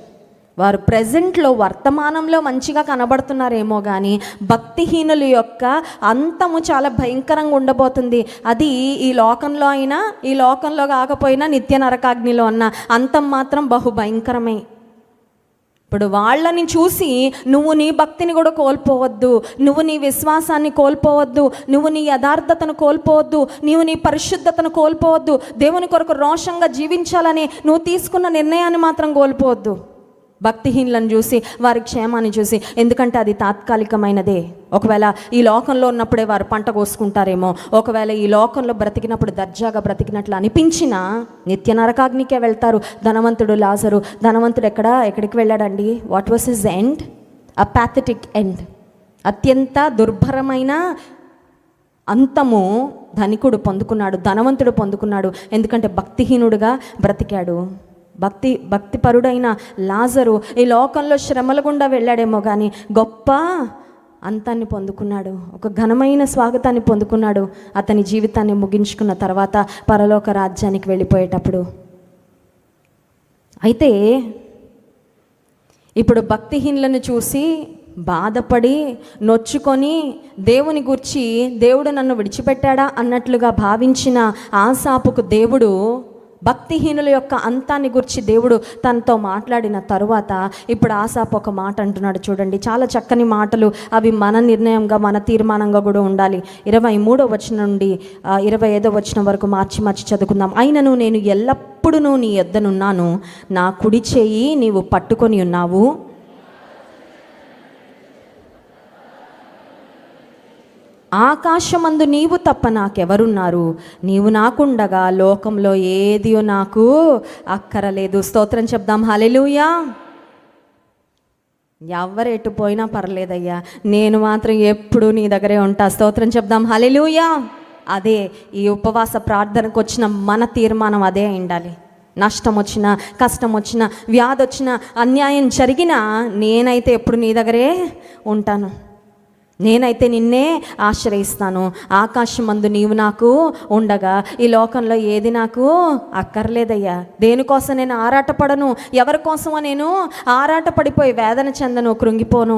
వారు ప్రజెంట్లో, వర్తమానంలో మంచిగా కనబడుతున్నారేమో కానీ భక్తిహీనుల యొక్క అంతము చాలా భయంకరంగా ఉండబోతుంది. అది ఈ లోకంలో అయినా, ఈ లోకంలో కాకపోయినా నిత్య నరకాగ్నిలో ఉన్న అంతం మాత్రం బహుభయంకరమే. ఇప్పుడు వాళ్ళని చూసి నువ్వు నీ భక్తిని కూడా కోల్పోవద్దు, నువ్వు నీ విశ్వాసాన్ని కోల్పోవద్దు, నువ్వు నీ యథార్థతను కోల్పోవద్దు, నువ్వు నీ పరిశుద్ధతను కోల్పోవద్దు, దేవుని కొరకు రోషంగా జీవించాలని నువ్వు తీసుకున్న నిర్ణయాన్ని మాత్రం కోల్పోవద్దు. భక్తిహీనులను చూసి, వారి క్షేమాన్ని చూసి, ఎందుకంటే అది తాత్కాలికమైనదే. ఒకవేళ ఈ లోకంలో ఉన్నప్పుడే వారు పంట కోసుకుంటారేమో, ఒకవేళ ఈ లోకంలో బ్రతికినప్పుడు దర్జాగా బ్రతికినట్లు అనిపించినా నిత్య నరకాగ్నికే వెళ్తారు. ధనవంతుడు లాజరు, ధనవంతుడు ఎక్కడికి వెళ్ళాడండి? What was his end? A pathetic end. అత్యంత దుర్భరమైన అంతము ధనికుడు పొందుకున్నాడు, ధనవంతుడు పొందుకున్నాడు. ఎందుకంటే భక్తిహీనుడుగా బ్రతికాడు. భక్తిపరుడైన లాజరు ఈ లోకంలో శ్రమల గుండా వెళ్ళాడేమో కానీ గొప్ప అంతాన్ని పొందుకున్నాడు, ఒక ఘనమైన స్వాగతాన్ని పొందుకున్నాడు. అతని జీవితాన్ని ముగించుకున్న తర్వాత పరలోక రాజ్యానికి వెళ్ళిపోయేటప్పుడు. అయితే ఇప్పుడు భక్తిహీనులను చూసి బాధపడి నొచ్చుకొని దేవుని గూర్చి, దేవుడు నన్ను విడిచిపెట్టాడా అన్నట్లుగా భావించిన ఆసాపుకు దేవుడు భక్తిహీనుల యొక్క అంతాన్ని గురించి దేవుడు తనతో మాట్లాడిన తరువాత ఇప్పుడు ఆసాపు ఒక మాట అంటున్నాడు. చూడండి, చాలా చక్కని మాటలు. అవి మన నిర్ణయంగా, మన తీర్మానంగా కూడా ఉండాలి. 23వ వచనం నుండి 25వ వచనం వరకు మార్చి చదువుకుందాం. అయినను నేను ఎల్లప్పుడూ నీ యొద్దనున్నాను, నా కుడి చేయి నీవు పట్టుకొని ఉన్నావు. ఆకాశమందు నీవు తప్ప నాకెవరున్నారు? నీవు నాకుండగా లోకంలో ఏది నాకు అక్కరలేదు. స్తోత్రం చెప్దాం. హల్లెలూయా. ఎవరు ఎటు పోయినా పర్లేదయ్యా, నేను మాత్రం ఎప్పుడు నీ దగ్గరే ఉంటా. స్తోత్రం చెప్దాం. హల్లెలూయా. అదే ఈ ఉపవాస ప్రార్థనకు వచ్చిన మన తీర్మానం అదే ఉండాలి. నష్టం వచ్చినా, కష్టం వచ్చినా, వ్యాధి వచ్చినా, అన్యాయం జరిగినా నేనైతే ఎప్పుడు నీ దగ్గరే ఉంటాను, నేనైతే నిన్నే ఆశ్రయిస్తాను. ఆకాశమందు నీవు నాకు ఉండగా ఈ లోకంలో ఏది నాకు అక్కర్లేదయ్యా. దేనికోసం నేను ఆరాటపడను, ఎవరి కోసమో నేను ఆరాటపడిపోయి వేదన చెందను, కృంగిపోను.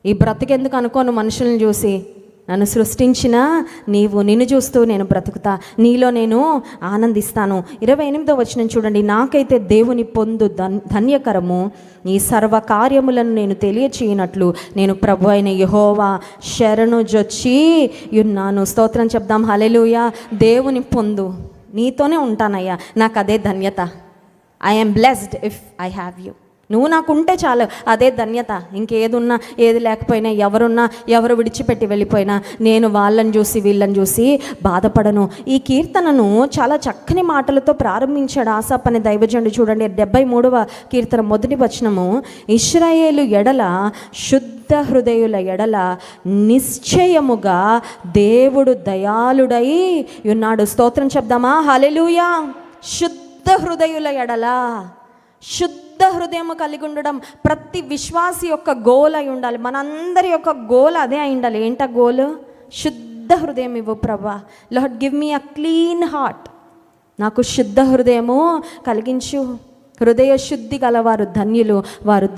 ఈ బ్రతికెందుకు అనుకోను మనుషులను చూసి. నన్ను సృష్టించిన నీవు, నిన్ను చూస్తూ నేను బ్రతుకుతా, నీలో నేను ఆనందిస్తాను. 28వ వచనం చూడండి. నాకైతే దేవుని పొందు ధన్యకరము, ఈ సర్వకార్యములను నేను తెలియచేయనట్లు నేను ప్రభు అయిన యెహోవా శరణు జొచ్చి ఉన్నాను. స్తోత్రం చెప్దాం. హల్లెలూయా. దేవుని పొందు, నీతోనే ఉంటానయ్యా, నాకు అదే ధన్యత. I'm blessed if I have you. నువ్వు నాకుంటే చాలు, అదే ధన్యత. ఇంకేదున్నా ఏది లేకపోయినా, ఎవరున్నా, ఎవరు విడిచిపెట్టి వెళ్ళిపోయినా నేను వాళ్ళని చూసి వీళ్ళని చూసి బాధపడను. ఈ కీర్తనను చాలా చక్కని మాటలతో ప్రారంభించాడు ఆసాపు అనే దైవజనుడు. చూడండి, 73వ కీర్తన 1వ వచనము. ఇశ్రాయేలు ఎడల, శుద్ధ హృదయుల ఎడల నిశ్చయముగా దేవుడు దయాళుడై ఉన్నాడు. స్తోత్రం చెప్దామా. హల్లెలూయా. శుద్ధ హృదయుల ఎడల, శుద్ధ హృదయం కలిగి ఉండడం ప్రతి విశ్వాసి యొక్క గోల్ అయి ఉండాలి. మనందరి యొక్క గోల్ అదే అయి ఉండాలి. ఏంట గోల్? శుద్ధ హృదయం ఇవ్వు ప్రభా. లార్డ్ గివ్ మీ అ క్లీన్ హార్ట్. నాకు శుద్ధ హృదయము కలిగించు. హృదయ శుద్ధి గలవారు ధన్యులు, వారు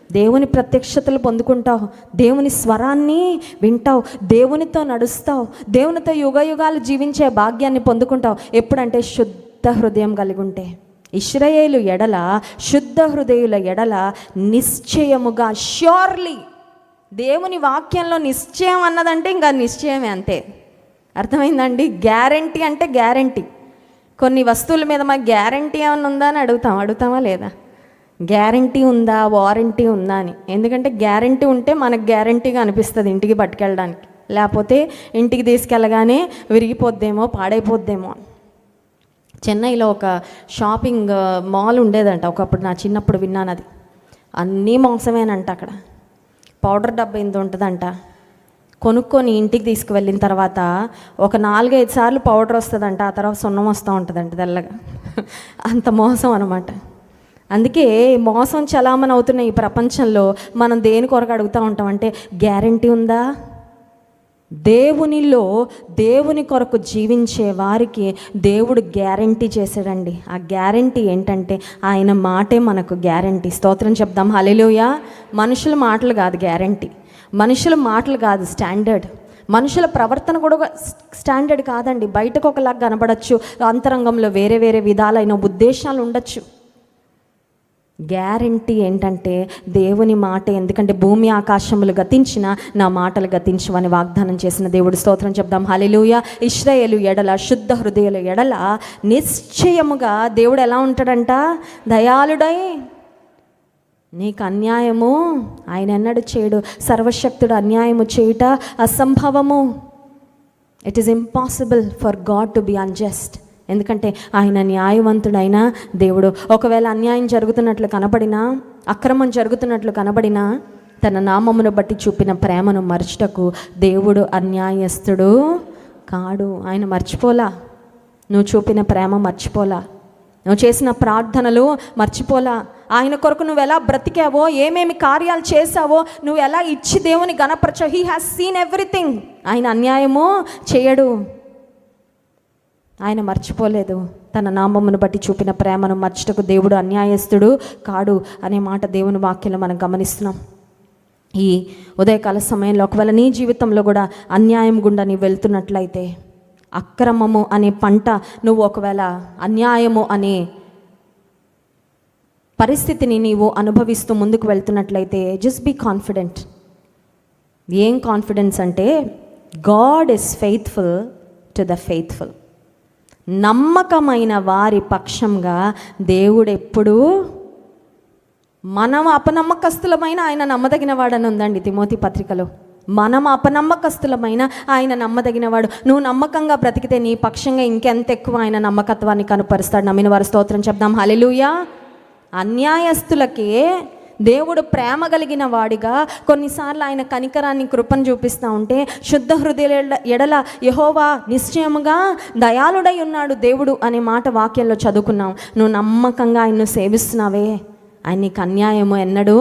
దేవుని ప్రత్యక్షతలు పొందుకుంటావు, దేవుని స్వరాన్ని వింటావు, దేవునితో నడుస్తావు, దేవునితో యుగయుగాలు జీవించే భాగ్యాన్ని పొందుకుంటావు. ఎప్పుడంటే శుద్ధ హృదయం కలిగి ఉంటే. ఇశ్రాయేలు ఎడల, శుద్ధ హృదయుల ఎడల నిశ్చయముగా, ష్యూర్లీ. దేవుని వాక్యంలో నిశ్చయం అన్నదంటే ఇంకా నిశ్చయమే, అంతే. అర్థమైందండి? గ్యారంటీ అంటే గ్యారంటీ. కొన్ని వస్తువుల మీద మాకు గ్యారంటీ ఏమన్నా ఉందా అని అడుగుతామా లేదా? గ్యారంటీ ఉందా, వారంటీ ఉందా అని. ఎందుకంటే గ్యారంటీ ఉంటే మనకు గ్యారంటీగా అనిపిస్తుంది ఇంటికి పట్టుకెళ్ళడానికి, లేకపోతే ఇంటికి తీసుకెళ్ళగానే విరిగిపోద్దేమో, పాడైపోద్దేమో. చెన్నైలో ఒక షాపింగ్ మాల్ ఉండేదంట ఒకప్పుడు, నా చిన్నప్పుడు విన్నాను. అది అన్నీ మోసమేనంట. అక్కడ పౌడర్ డబ్బా ఇంత ఉంటుందంట. కొనుక్కొని ఇంటికి తీసుకువెళ్ళిన తర్వాత ఒక 4-5 సార్లు పౌడర్ వస్తుందంట, ఆ తర్వాత సున్నం వస్తూ ఉంటుందంట తెల్లగా. అంత మోసం అనమాట. అందుకే మోసం చలామణి అవుతున్న ఈ ప్రపంచంలో మనం దేని కొరకు అడుగుతూ ఉంటామంటే, గ్యారంటీ ఉందా? దేవునిలో, దేవుని కొరకు జీవించే వారికి దేవుడు గ్యారంటీ చేశాడండి. ఆ గ్యారంటీ ఏంటంటే ఆయన మాటే మనకు గ్యారంటీ. స్తోత్రం చెప్దాం. హల్లెలూయా. మనుషుల మాటలు కాదు గ్యారంటీ, మనుషుల మాటలు కాదు స్టాండర్డ్, మనుషుల ప్రవర్తన కూడా స్టాండర్డ్ కాదండి. బయటకు ఒకలాగా కనబడచ్చు, అంతరంగంలో వేరే వేరే విధాలైన ఉద్దేశాలు ఉండొచ్చు. గ్యారంటీ ఏంటంటే దేవుని మాట. ఎందుకంటే భూమి ఆకాశములు గతించిన నా మాటలు గతించవని వాగ్దానం చేసిన దేవుడు. స్తోత్రం చెప్దాం. హల్లెలూయా. ఇశ్రాయేలు ఎడల, శుద్ధ హృదయుల ఎడల నిశ్చయముగా దేవుడు ఎలా ఉంటాడంట? దయాళుడై. నీకు అన్యాయము ఆయన ఎన్నడూ చేయడు. సర్వశక్తుడు అన్యాయము చేయుట అసంభవము. It is impossible for God to be unjust. ఎందుకంటే ఆయన న్యాయవంతుడైన దేవుడు. ఒకవేళ అన్యాయం జరుగుతున్నట్లు కనబడినా, అక్రమం జరుగుతున్నట్లు కనబడినా, తన నామమును బట్టి చూపిన ప్రేమను మరచుటకు దేవుడు అన్యాయస్తుడు కాడు. ఆయన మర్చిపోలా. నువ్వు చూపిన ప్రేమ మర్చిపోలా. నువ్వు చేసిన ప్రార్థనలు మర్చిపోలా. ఆయన కొరకు నువ్వు ఎలా బ్రతికావో, ఏమేమి కార్యాలు చేసావో, నువ్వు ఎలా ఇచ్చి దేవుని గణపరచావు. He has seen everything. ఆయన అన్యాయము చేయడు. ఆయన మర్చిపోలేదు. తన నామమును బట్టి చూపిన ప్రేమను మర్చుటకు దేవుడు అన్యాయస్తుడు కాడు అనే మాట దేవుని వాక్యంలో మనం గమనిస్తున్నాం. ఈ ఉదయకాల సమయంలో ఒకవేళ నీ జీవితంలో కూడా అన్యాయం గుండా నీవు వెళ్తున్నట్లయితే, అక్రమము అనే పంట నువ్వు ఒకవేళ అన్యాయము అనే పరిస్థితిని నీవు అనుభవిస్తూ ముందుకు వెళ్తున్నట్లయితే, జస్ట్ బీ కాన్ఫిడెంట్. ఏం కాన్ఫిడెన్స్ అంటే, God is faithful to the faithful. నమ్మకమైన వారి పక్షంగా దేవుడు ఎప్పుడూ, మనం అపనమ్మకస్తులమైన ఆయన నమ్మదగిన వాడని ఉందండి తిమోతి పత్రికలో. మనం అపనమ్మకస్తులమైన ఆయన నమ్మదగినవాడు. నువ్వు నమ్మకంగా బ్రతికితే నీ పక్షంగా ఇంకెంత ఎక్కువ ఆయన నమ్మకత్వాన్ని కనుపరుస్తాడు. నమ్మిన వారి స్తోత్రం చెప్దాం. హల్లెలూయా. అన్యాయస్తులకే దేవుడు ప్రేమ కలిగిన వాడిగా కొన్నిసార్లు ఆయన కనికరాన్ని, కృపను చూపిస్తూ ఉంటే, శుద్ధ హృదయ ఎడల యెహోవా నిశ్చయముగా దయాళుడై ఉన్నాడు దేవుడు అనే మాట వాక్యంలో చదువుకున్నాం. నువ్వు నమ్మకంగా ఆయన్ను సేవిస్తున్నావే, ఆయన నీకు అన్యాయము ఎన్నడూ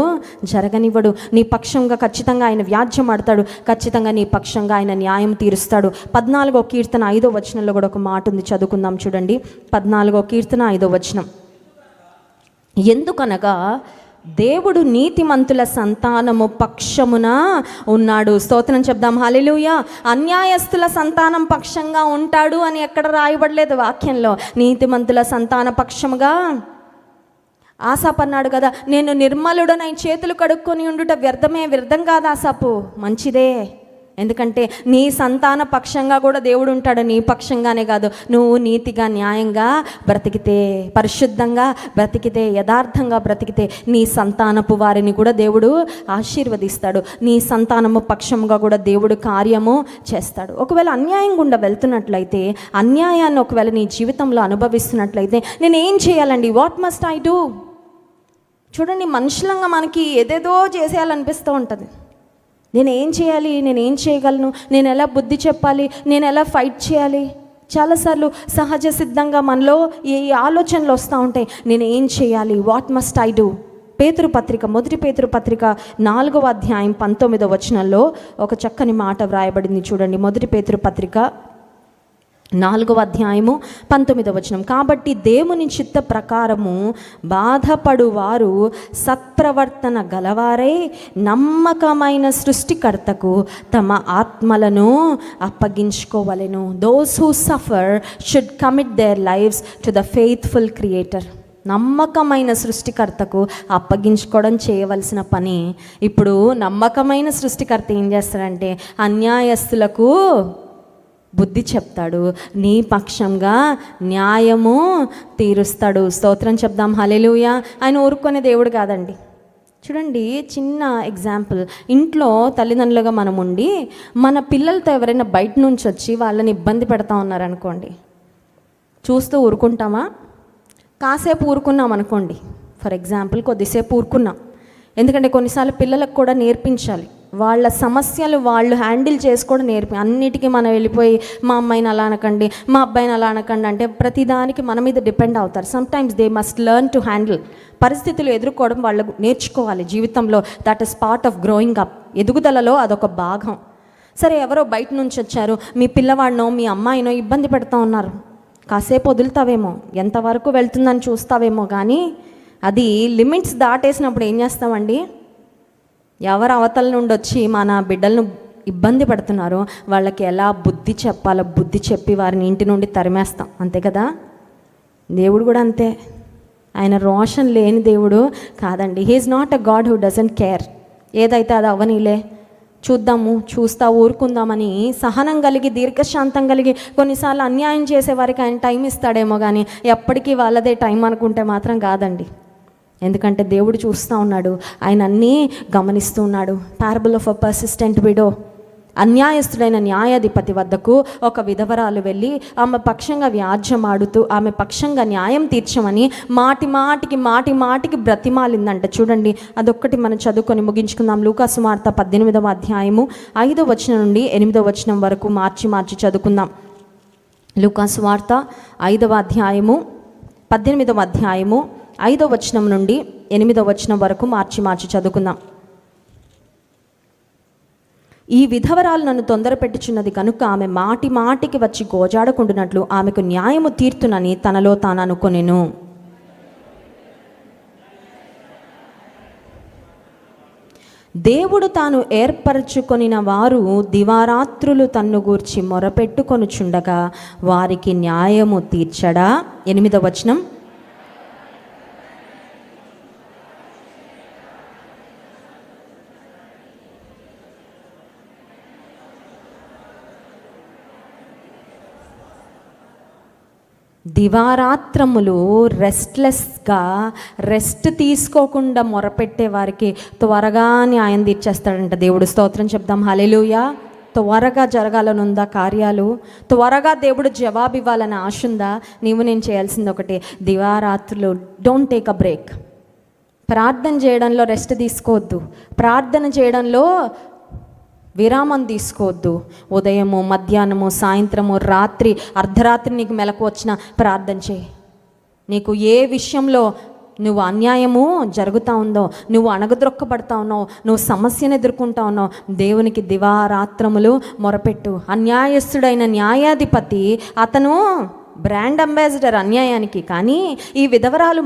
జరగనివ్వడు. నీ పక్షంగా ఖచ్చితంగా ఆయన వ్యాజ్యం ఆడతాడు. ఖచ్చితంగా నీ పక్షంగా ఆయన న్యాయం తీరుస్తాడు. 14వ కీర్తన 5వ వచనంలో కూడా ఒక మాట ఉంది, చదువుకుందాం చూడండి. 14వ కీర్తన 5వ వచనం. ఎందుకనగా దేవుడు నీతిమంతుల సంతానము పక్షమున ఉన్నాడు. స్తోత్రం చెప్దాం. హల్లెలూయా. అన్యాయస్తుల సంతానం పక్షంగా ఉంటాడు అని ఎక్కడ రాయబడలేదు వాక్యంలో. నీతిమంతుల సంతాన పక్షముగా ఆసాపన్నాడు కదా, నేను నిర్మలుడనై చేతులు కడుక్కొని ఉండుట వ్యర్థం కాదు ఆసాపు, మంచిదే. ఎందుకంటే నీ సంతాన పక్షంగా కూడా దేవుడు ఉంటాడు. నీ పక్షంగానే కాదు, నువ్వు నీతిగా, న్యాయంగా బ్రతికితే, పరిశుద్ధంగా బ్రతికితే, యథార్థంగా బ్రతికితే నీ సంతానపు వారిని కూడా దేవుడు ఆశీర్వదిస్తాడు. నీ సంతానము పక్షంగా కూడా దేవుడు కార్యము చేస్తాడు. ఒకవేళ అన్యాయం గుండా వెళ్తున్నట్లయితే, అన్యాయాన్ని ఒకవేళ నీ జీవితంలో అనుభవిస్తున్నట్లయితే, నేను ఏం చేయాలండి? What must I do? చూడండి, మనుషులంగా మనకి ఏదేదో చేసేయాలనిపిస్తూ ఉంటుంది. నేను ఏం చేయాలి? నేను ఏం చేయగలను? నేను ఎలా బుద్ధి చెప్పాలి? నేను ఎలా ఫైట్ చేయాలి? చాలాసార్లు సహజ సిద్ధంగా మనలో ఈ ఆలోచనలు వస్తూ ఉంటాయి. నేను ఏం చేయాలి? What must I do? పేతురు పత్రిక, మొదటి పేతురు పత్రిక 4వ అధ్యాయం 19వ వచనంలో ఒక చక్కని మాట వ్రాయబడింది చూడండి. మొదటి పేతురు పత్రిక 4వ అధ్యాయము 19వ వచనం. కాబట్టి దేవుని చిత్త ప్రకారము బాధపడువారు సత్ప్రవర్తన గలవారై నమ్మకమైన సృష్టికర్తకు తమ ఆత్మలను అప్పగించుకోవలెను. Those who suffer should commit their lives to the faithful creator. నమ్మకమైన సృష్టికర్తకు అప్పగించుకోవడం చేయవలసిన పని. ఇప్పుడు నమ్మకమైన సృష్టికర్త ఏం చేస్తాడంటే, అన్యాయస్తులకు బుద్ధి చెప్తాడు, నీ పక్షంగా న్యాయము తీరుస్తాడు. స్తోత్రం చెప్దాం. హల్లెలూయా. ఆయన ఊరుకునే దేవుడు కాదండి. చూడండి, చిన్న ఎగ్జాంపుల్. ఇంట్లో తల్లిదండ్రులుగా మనం ఉండి మన పిల్లలతో ఎవరైనా బయట నుంచి వచ్చి వాళ్ళని ఇబ్బంది పెడతా ఉన్నారనుకోండి, చూస్తూ ఊరుకుంటామా? కాసేపు ఊరుకున్నాం అనుకోండి, ఫర్ ఎగ్జాంపుల్ కొద్దిసేపు ఊరుకున్నాం. ఎందుకంటే కొన్నిసార్లు పిల్లలకు కూడా నేర్పించాలి, వాళ్ళ సమస్యలు వాళ్ళు హ్యాండిల్ చేసుకోవడం అన్నిటికీ మనం వెళ్ళిపోయి మా అమ్మాయిని అలా అనకండి, మా అబ్బాయిని అలా అనకండి అంటే ప్రతిదానికి మన మీద డిపెండ్ అవుతారు. Sometimes they must learn to handle. పరిస్థితులు ఎదుర్కోవడం వాళ్ళకు నేర్చుకోవాలి జీవితంలో. That is part of growing up. ఎదుగుదలలో అదొక భాగం. సరే, ఎవరో బయట నుంచి వచ్చారు, మీ పిల్లవాడినో మీ అమ్మాయినో ఇబ్బంది పెడతా ఉన్నారు. కాసేపు వదులుతావేమో, ఎంతవరకు వెళ్తుందని చూస్తావేమో, కానీ అది లిమిట్స్ దాటేసినప్పుడు ఏం చేస్తామండి? ఎవరు అవతల నుండి వచ్చి మన బిడ్డలను ఇబ్బంది పెడుతున్నారో వాళ్ళకి ఎలా బుద్ధి చెప్పాలో బుద్ధి చెప్పి వారిని ఇంటి నుండి తరిమేస్తాం. అంతే కదా? దేవుడు కూడా అంతే. ఆయన రోషన్ లేని దేవుడు కాదండి. He is not a God who doesn't care. ఏదైతే అది అవనీలే, చూస్తా ఊరుకుందామని సహనం కలిగి, దీర్ఘశాంతం కలిగి, కొన్నిసార్లు అన్యాయం చేసే వారికి ఆయన టైం ఇస్తాడేమో, కానీ ఎప్పటికీ వాళ్ళదే టైం అనుకుంటే మాత్రం కాదండి. ఎందుకంటే దేవుడు చూస్తూ ఉన్నాడు, ఆయన అన్నీ గమనిస్తూ ఉన్నాడు. Parable of a persistent widow. అన్యాయస్తుడైన న్యాయాధిపతి వద్దకు ఒక విధవరాలు వెళ్ళి ఆమె పక్షంగా వ్యాజ్యం ఆడుతూ ఆమె పక్షంగా న్యాయం తీర్చమని మాటి మాటికి బ్రతిమాలిందంట. చూడండి, అదొక్కటి మనం చదువుకొని ముగించుకుందాం. లూకాసు వార్త 18వ అధ్యాయము 5వ వచనం నుండి 8వ వచనం వరకు మార్చి చదువుకుందాం. లూకాసు వార్త 5వ అధ్యాయము 18వ అధ్యాయము 5వ వచనం నుండి 8వ వచనం వరకు మార్చి చదువుకుందాం. ఈ విధవరాలు నన్ను తొందర పెట్టుచున్నది కనుక ఆమె మాటికి వచ్చి గోజాడకుండునట్లు ఆమెకు న్యాయము తీర్తునని తనలో తాను అనుకొనెను. దేవుడు తాను ఏర్పరచుకొనిన వారు దివారాత్రులు తన్ను గూర్చి మొరపెట్టుకొనుచుండగా వారికి న్యాయము తీర్చడా. 8వ వచనం, దివారాత్రములు రెస్ట్లెస్గా రెస్ట్ తీసుకోకుండా మొరపెట్టే వారికి త్వరగా న్యాయం తీర్చేస్తాడంట దేవుడు. స్తోత్రం చెప్దాం. హల్లెలూయా. త్వరగా జరగాలనుందా కార్యాలు? త్వరగా దేవుడు జవాబు ఇవ్వాలని ఆశ ఉందా? నేను చేయాల్సింది ఒకటి, దివారాత్రులు డోంట్ టేక్ అ బ్రేక్. ప్రార్థన చేయడంలో రెస్ట్ తీసుకోవద్దు, ప్రార్థన చేయడంలో విరామం తీసుకోవద్దు. ఉదయము, మధ్యాహ్నము, సాయంత్రము, రాత్రి, అర్ధరాత్రి నీకు మెలకు వచ్చిన ప్రార్థన చేయి. నీకు ఏ విషయంలో నువ్వు అన్యాయము జరుగుతూ ఉందో, నువ్వు అణగద్రొక్కబడతా ఉన్నావు, నువ్వు సమస్యను ఎదుర్కొంటా ఉన్నావు, దేవునికి దివారాత్రములు మొరపెట్టు. అన్యాయస్తుడైన న్యాయాధిపతి అతను బ్రాండ్ అంబాసిడర్ అన్యాయానికి. కానీ ఈ విధవరాలు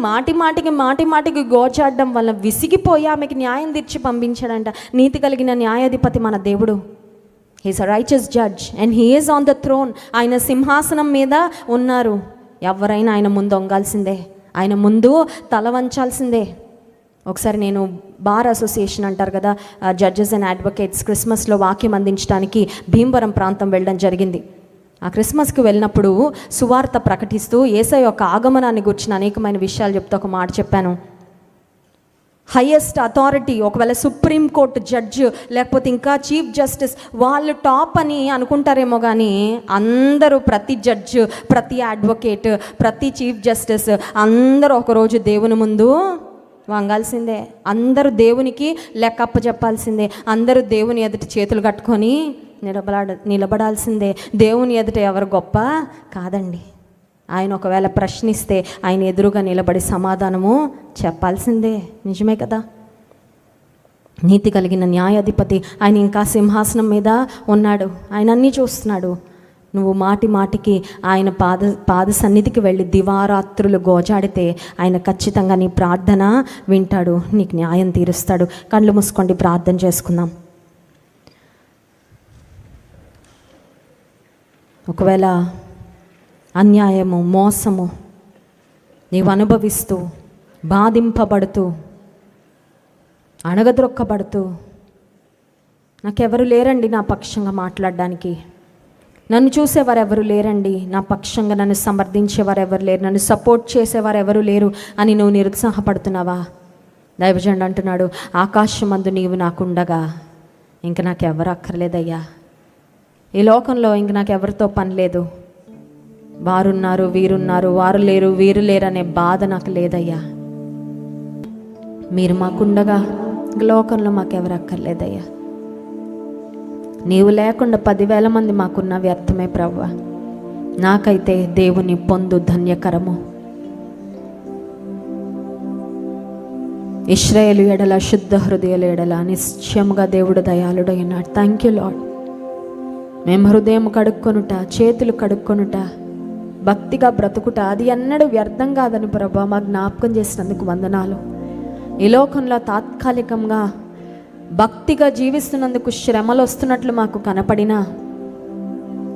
మాటికి గోచాడడం వల్ల విసిగిపోయి ఆమెకి న్యాయం తీర్చి పంపించాడంట. నీతి కలిగిన న్యాయాధిపతి మన దేవుడు. He's a righteous judge and he is on the throne. ఆయన సింహాసనం మీద ఉన్నారు. ఎవరైనా ఆయన ముందు వంగాల్సిందే, ఆయన ముందు తల వంచాల్సిందే. ఒకసారి నేను బార్ అసోసియేషన్ అంటారు కదా, జడ్జెస్ అండ్ అడ్వకేట్స్, క్రిస్మస్లో వాక్యం అందించడానికి భీమవరం ప్రాంతం వెళ్ళడం జరిగింది. ఆ క్రిస్మస్కి వెళ్ళినప్పుడు సువార్త ప్రకటిస్తూ యేసయ్య యొక్క ఆగమనాన్ని గురించిన అనేకమైన విషయాలు చెప్తూ ఒక మాట చెప్పాను. హైయెస్ట్ అథారిటీ, ఒకవేళ సుప్రీంకోర్టు జడ్జి లేకపోతే ఇంకా చీఫ్ జస్టిస్, వాళ్ళు టాప్ అని అనుకుంటారేమో, కానీ అందరూ, ప్రతి జడ్జి, ప్రతి అడ్వకేట్, ప్రతి చీఫ్ జస్టిస్ అందరూ ఒకరోజు దేవుని ముందు వంగాల్సిందే. అందరూ దేవునికి లెక్కప్ప చెప్పాల్సిందే. అందరూ దేవుని ఎదుట చేతులు కట్టుకొని నిలబడాల్సిందే. దేవుని ఎదుట ఎవరు గొప్ప కాదండి. ఆయన ఒకవేళ ప్రశ్నిస్తే ఆయన ఎదురుగా నిలబడి సమాధానము చెప్పాల్సిందే. నిజమే కదా. నీతి కలిగిన న్యాయాధిపతి ఆయన ఇంకా సింహాసనం మీద ఉన్నాడు. ఆయన అన్నీ చూస్తున్నాడు. నువ్వు మాటికి ఆయన పాద సన్నిధికి వెళ్ళి దివారాత్రులు గోజాడితే ఆయన ఖచ్చితంగా నీ ప్రార్థన వింటాడు, నీకు న్యాయం తీరుస్తాడు. కళ్ళు మూసుకోండి, ప్రార్థన చేసుకుందాం. ఒకవేళ అన్యాయము, మోసము నీవు అనుభవిస్తూ, బాధింపబడుతూ, అణగద్రొక్కబడుతూ, నాకెవరు లేరండి నా పక్షంగా మాట్లాడడానికి, నన్ను చూసేవారు ఎవరు లేరండి, నా పక్షంగా నన్ను సమర్థించేవారు ఎవరు లేరు, నన్ను సపోర్ట్ చేసేవారు ఎవరు లేరు అని నువ్వు నిరుత్సాహపడుతున్నావా? దైవజనుడు అంటున్నాడు, ఆకాశమందు నీవు నాకుండగా ఇంక నాకెవరు అక్కర్లేదయ్యా. ఈ లోకంలో ఇంక నాకెవరితో పని లేదు. వారున్నారు, వీరున్నారు, వారు లేరు, వీరు లేరు అనే బాధ నాకు లేదయ్యా. మీరు మాకుండగా లోకంలో మాకెవరు అక్కర్లేదయ్యా. నీవు లేకుండా 10,000 మంది మాకున్న వ్యర్థమే ప్రభువా. నాకైతే దేవుని పొందు ధన్యకరము. ఇశ్రాయేలు ఎడల, శుద్ధ హృదయాల ఎడల నిశ్చయముగా దేవుడు దయాళుడై ఉన్నాడు. Thank you lord. మేము హృదయం కడుక్కొనుట, చేతులు కడుక్కొనుట, భక్తిగా బ్రతుకుట అది ఎన్నడూ వ్యర్థం కాదని ప్రభువా మాకు జ్ఞాపకం చేసినందుకు వందనాలు. ఈ లోకంలో తాత్కాలికంగా భక్తిగా జీవిస్తున్నందుకు శ్రమలు వస్తున్నట్లు మాకు కనపడినా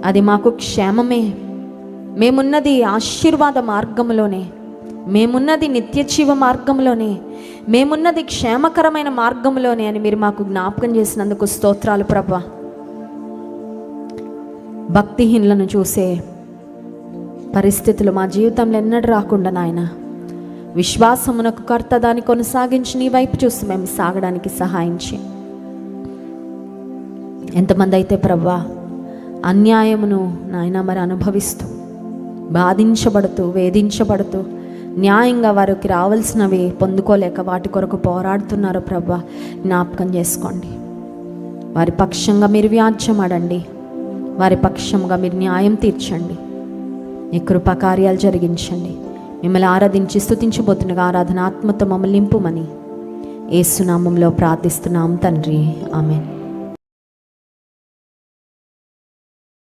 అది మాకు క్షేమమే. మేమున్నది ఆశీర్వాద మార్గంలోనే, మేమున్నది నిత్యజీవ మార్గంలోనే, మేమున్నది క్షేమకరమైన మార్గంలోనే అని మీరు మాకు జ్ఞాపకం చేసినందుకు స్తోత్రాలు ప్రభువా. భక్తిహీనులను చూసే పరిస్థితులు మా జీవితంలో ఎన్నడూ రాకుండా నాయన, విశ్వాసమునకు కర్త దాన్ని కొనసాగించి నీ వైపు చూసి మేము సాగడానికి సహాయం చేయి. ఎంతమంది అయితే ప్రభా అన్యాయమును నాయన మరి అనుభవిస్తూ బాధించబడుతూ వేధించబడుతూ న్యాయంగా వారికి రావాల్సినవి పొందుకోలేక వాటి కొరకు పోరాడుతున్నారో ప్రభా జ్ఞాపకం చేసుకోండి. వారి పక్షంగా మీరు వ్యాజ్యమాడండి, వారి పక్షంగా మీరు న్యాయం తీర్చండి, నీ కృపా కార్యాలు జరిగించండి. మిమ్మల్ని ఆరాధించి స్తుతించబోతున్నగా ఆరాధన ఆత్మతో మమ్మల్ని నింపుమని యేసు నామములో ప్రార్థిస్తున్నాం తండ్రి, ఆమేన్.